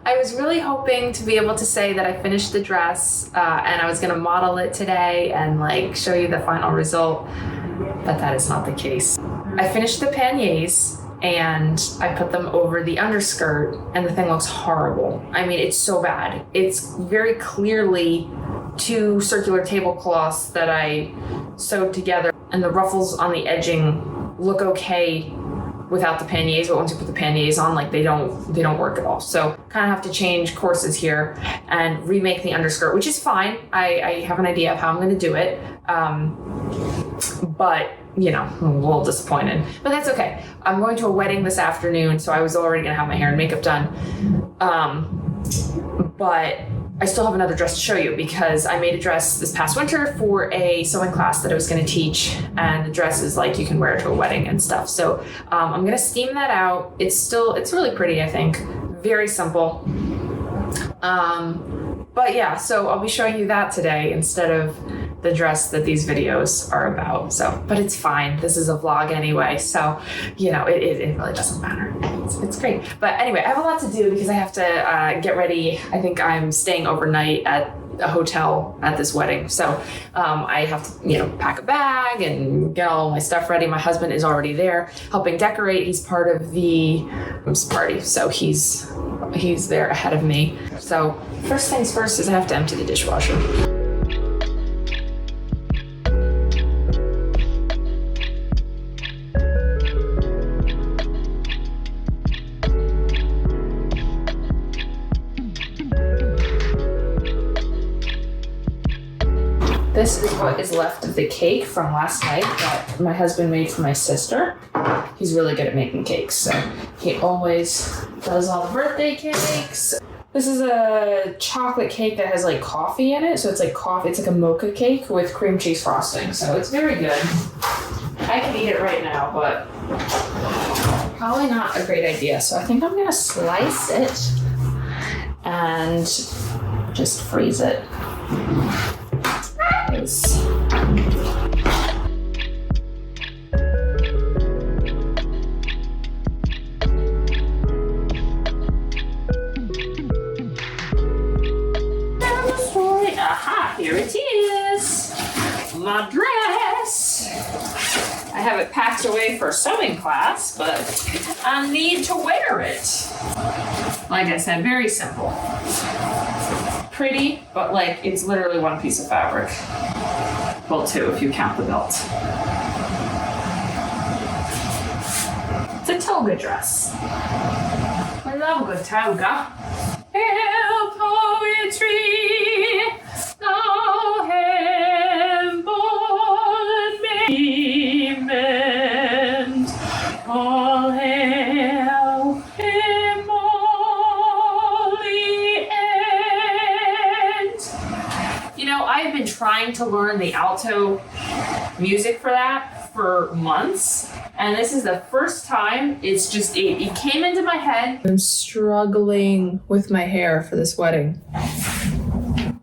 I was really hoping to be able to say that I finished the dress and I was going to model it today and like show you the final result, but that is not the case. I finished the panniers and I put them over the underskirt and the thing looks horrible. I mean, it's so bad. It's very clearly 2 circular tablecloths that I sewed together, and the ruffles on the edging look okay without the panniers, but once you put the panniers on, like they don't work at all. So kind of have to change courses here and remake the underskirt, which is fine. I have an idea of how I'm going to do it. But you know, I'm a little disappointed, but that's okay. I'm going to a wedding this afternoon, so I was already going to have my hair and makeup done. But I still have another dress to show you because I made a dress this past winter for a sewing class that I was going to teach, and the dress is like you can wear it to a wedding and stuff. So I'm going to steam that out. It's really pretty, I think. Very simple. But yeah, so I'll be showing you that today instead of the dress that these videos are about. So, but it's fine. This is a vlog anyway, so you know it really doesn't matter. It's great. But anyway, I have a lot to do because I have to get ready. I think I'm staying overnight at a hotel at this wedding, so I have to pack a bag and get all my stuff ready. My husband is already there helping decorate. He's part of the party, so he's there ahead of me. So first things first is I have to empty the dishwasher. This is what is left of the cake from last night that my husband made for my sister. He's really good at making cakes, so he always does all the birthday cakes. This is a chocolate cake that has like coffee in it, so it's like coffee. It's like a mocha cake with cream cheese frosting, so it's very good. I could eat it right now, but probably not a great idea. So I think I'm gonna slice it and just freeze it. Aha, here it is. My dress. I have it packed away for sewing class, but I need to wear it. Like I said, very simple. Pretty, but like it's literally one piece of fabric. Well, 2 if you count the belt. It's a toga dress. I love a good toga. Hail poetry, thou have born me mend. All hail him all the end. You know, I've been trying to learn the alto music for that for months. And this is the first time it came into my head. I'm struggling with my hair for this wedding.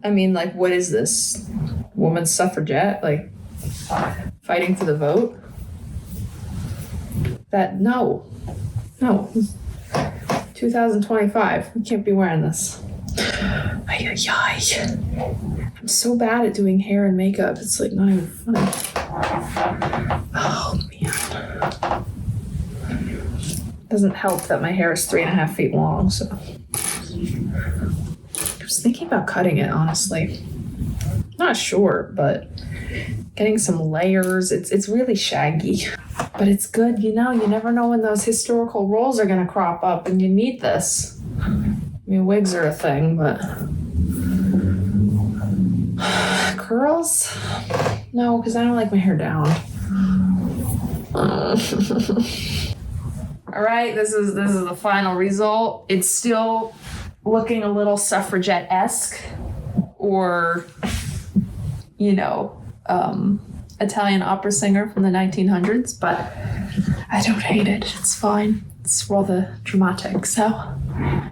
I mean, like, what is this? Woman suffragette? Like, fighting for the vote? No. 2025. We can't be wearing this. I'm so bad at doing hair and makeup. It's like not even funny. Oh, man. Doesn't help that my hair is 3.5 feet long, so. I was thinking about cutting it, honestly. Not sure, but getting some layers. It's really shaggy, but it's good. You never know when those historical roles are going to crop up, and you need this. I mean, wigs are a thing, but curls? No, because I don't like my hair down. All right, this is the final result. It's still looking a little suffragette-esque, or Italian opera singer from the 1900s, but I don't hate it. It's fine. It's rather dramatic, so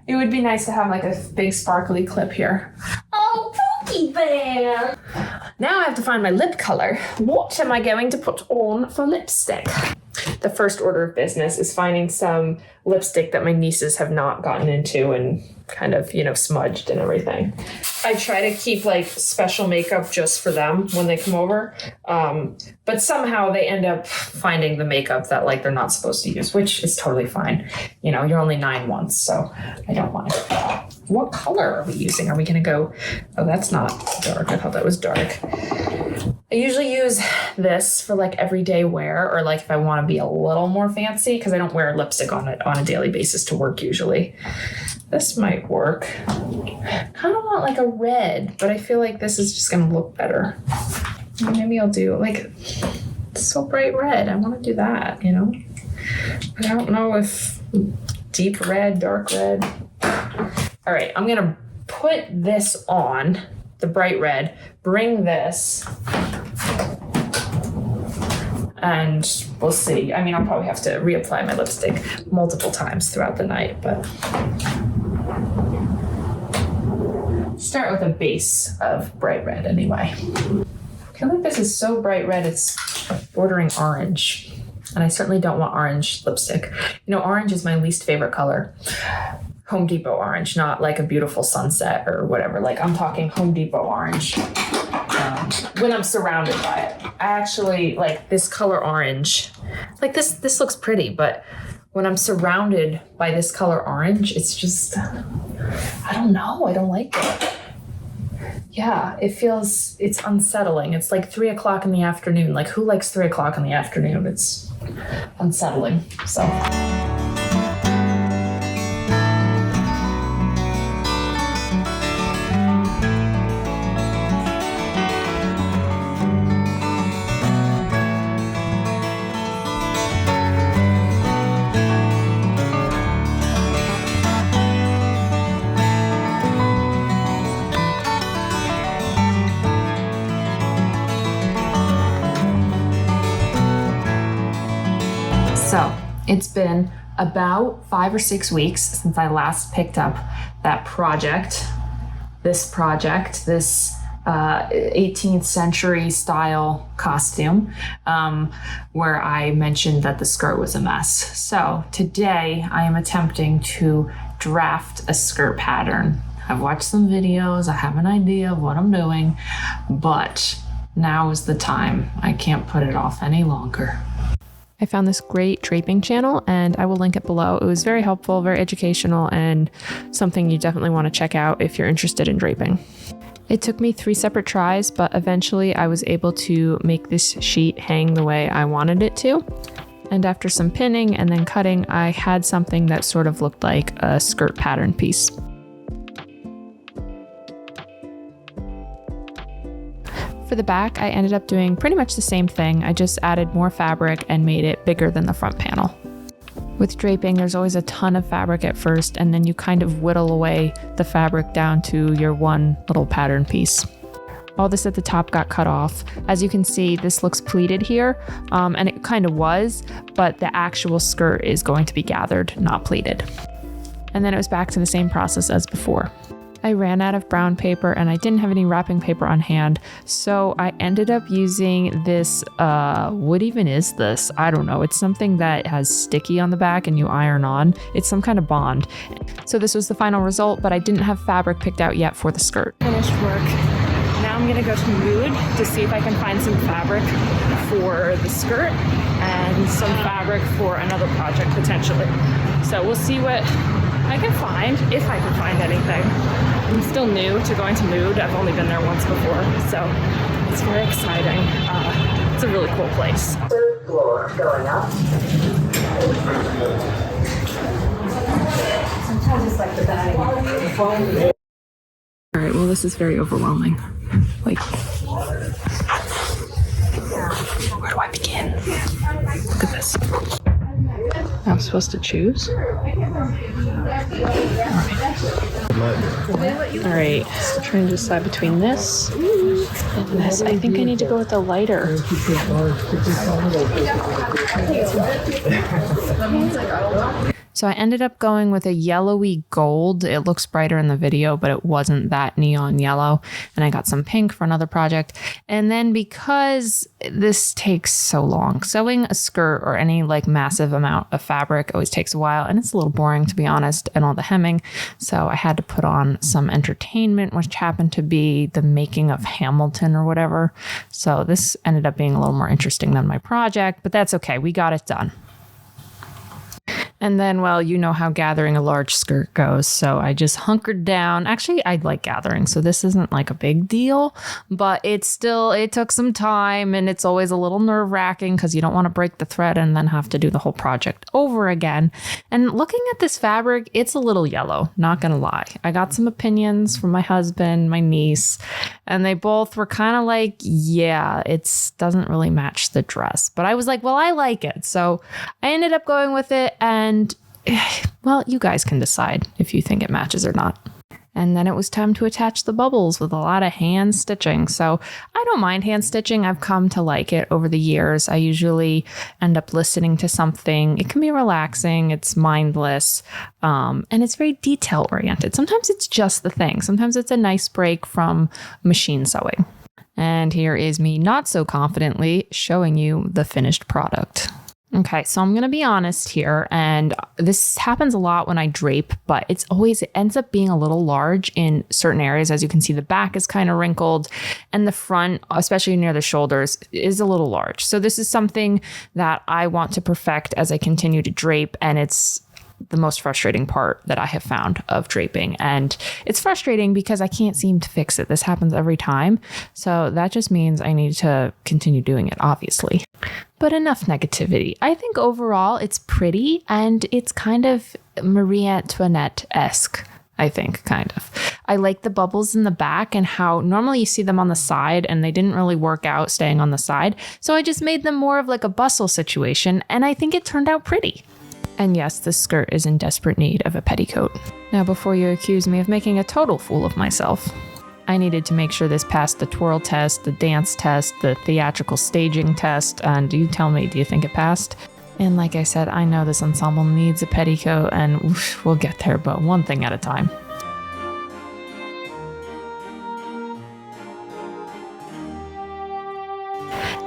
it would be nice to have like a big sparkly clip here. Oh, Pookie Bear! Now I have to find my lip color. What am I going to put on for lipstick? the first order of business is finding some lipstick that my nieces have not gotten into and kind of, you know, smudged and everything. I try to keep like special makeup just for them when they come over. But somehow they end up finding the makeup that like they're not supposed to use, which is totally fine. You know, you're only 9 months, so I don't mind. What color are we using? Are we gonna go, oh, that's not dark. I thought that was dark. I usually use this for like everyday wear, or like if I want to be a little more fancy, because I don't wear lipstick on a daily basis to work usually. This might work. Kind of want like a red, but I feel like this is just gonna look better. Maybe I'll do like, it's so bright red. I want to do that, you know? But I don't know if deep red, dark red. All right, I'm gonna put this on, the bright red, bring this, and we'll see. I mean, I'll probably have to reapply my lipstick multiple times throughout the night, but start with a base of bright red anyway. I feel like this is so bright red, it's bordering orange. And I certainly don't want orange lipstick. You know, orange is my least favorite color. Home Depot orange, not like a beautiful sunset or whatever. Like I'm talking Home Depot orange. When I'm surrounded by it. I actually like this color orange. Like this looks pretty, but when I'm surrounded by this color orange, it's just, I don't know. I don't like it. Yeah, it's unsettling. It's like 3 o'clock in the afternoon. Like who likes 3 o'clock in the afternoon? It's unsettling, so. So it's been about 5 or 6 weeks since I last picked up that project, this 18th century style costume, where I mentioned that the skirt was a mess. So today I am attempting to draft a skirt pattern. I've watched some videos, I have an idea of what I'm doing, but now is the time. I can't put it off any longer. I found this great draping channel and I will link it below. It was very helpful, very educational, and something you definitely want to check out if you're interested in draping. It took me 3 separate tries, but eventually I was able to make this sheet hang the way I wanted it to. And after some pinning and then cutting, I had something that sort of looked like a skirt pattern piece. For the back, I ended up doing pretty much the same thing. I just added more fabric and made it bigger than the front panel. With draping, there's always a ton of fabric at first, and then you kind of whittle away the fabric down to your one little pattern piece. All this at the top got cut off. As you can see, this looks pleated here, and it kind of was, but the actual skirt is going to be gathered, not pleated. And then it was back to the same process as before. I ran out of brown paper and I didn't have any wrapping paper on hand, so I ended up using this, what even is this? I don't know. It's something that has sticky on the back and you iron on. It's some kind of bond. So this was the final result, but I didn't have fabric picked out yet for the skirt. Finished work. Now I'm gonna go to Mood to see if I can find some fabric for the skirt and some fabric for another project potentially. So we'll see what I can find, if I can find anything. I'm still new to going to Mood. I've only been there once before, so it's very exciting. It's a really cool place. Third floor going up. Sometimes it's like the dining room. All right, well, this is very overwhelming. Like, where do I begin? Look at this. I'm supposed to choose? Alright, trying to decide between this and this. I think I need to go with the lighter. So I ended up going with a yellowy gold. It looks brighter in the video, but it wasn't that neon yellow. And I got some pink for another project. And then because this takes so long, sewing a skirt or any like massive amount of fabric always takes a while, and it's a little boring to be honest, and all the hemming. So I had to put on some entertainment, which happened to be the making of Hamilton or whatever. So this ended up being a little more interesting than my project, but that's okay. We got it done. And then, well, you know how gathering a large skirt goes. So I just hunkered down. Actually, I like gathering, so this isn't like a big deal, but it took some time, and it's always a little nerve wracking because you don't want to break the thread and then have to do the whole project over again. And looking at this fabric, it's a little yellow, not gonna lie. I got some opinions from my husband, my niece, and they both were kind of like, yeah, it doesn't really match the dress. But I was like, well, I like it. So I ended up going with it, and well, you guys can decide if you think it matches or not. And then it was time to attach the bubbles with a lot of hand stitching. So I don't mind hand stitching. I've come to like it over the years. I usually end up listening to something. It can be relaxing. It's mindless. And it's very detail oriented. Sometimes it's just the thing. Sometimes it's a nice break from machine sewing. And here is me not so confidently showing you the finished product. Okay, so I'm going to be honest here, and this happens a lot when I drape, but it ends up being a little large in certain areas. As you can see, the back is kind of wrinkled, and the front, especially near the shoulders, is a little large. So this is something that I want to perfect as I continue to drape, and it's the most frustrating part that I have found of draping. And it's frustrating because I can't seem to fix it. This happens every time. So that just means I need to continue doing it, obviously. But enough negativity. I think overall it's pretty, and it's kind of Marie Antoinette-esque. I think, kind of. I like the bubbles in the back and how normally you see them on the side, and they didn't really work out staying on the side. So I just made them more of like a bustle situation, and I think it turned out pretty. And yes, this skirt is in desperate need of a petticoat. Now, before you accuse me of making a total fool of myself, I needed to make sure this passed the twirl test, the dance test, the theatrical staging test, and you tell me, do you think it passed? And like I said, I know this ensemble needs a petticoat, and we'll get there, but one thing at a time.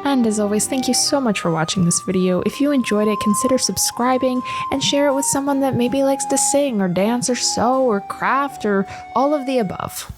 And as always, thank you so much for watching this video. If you enjoyed it, consider subscribing and share it with someone that maybe likes to sing or dance or sew or craft or all of the above.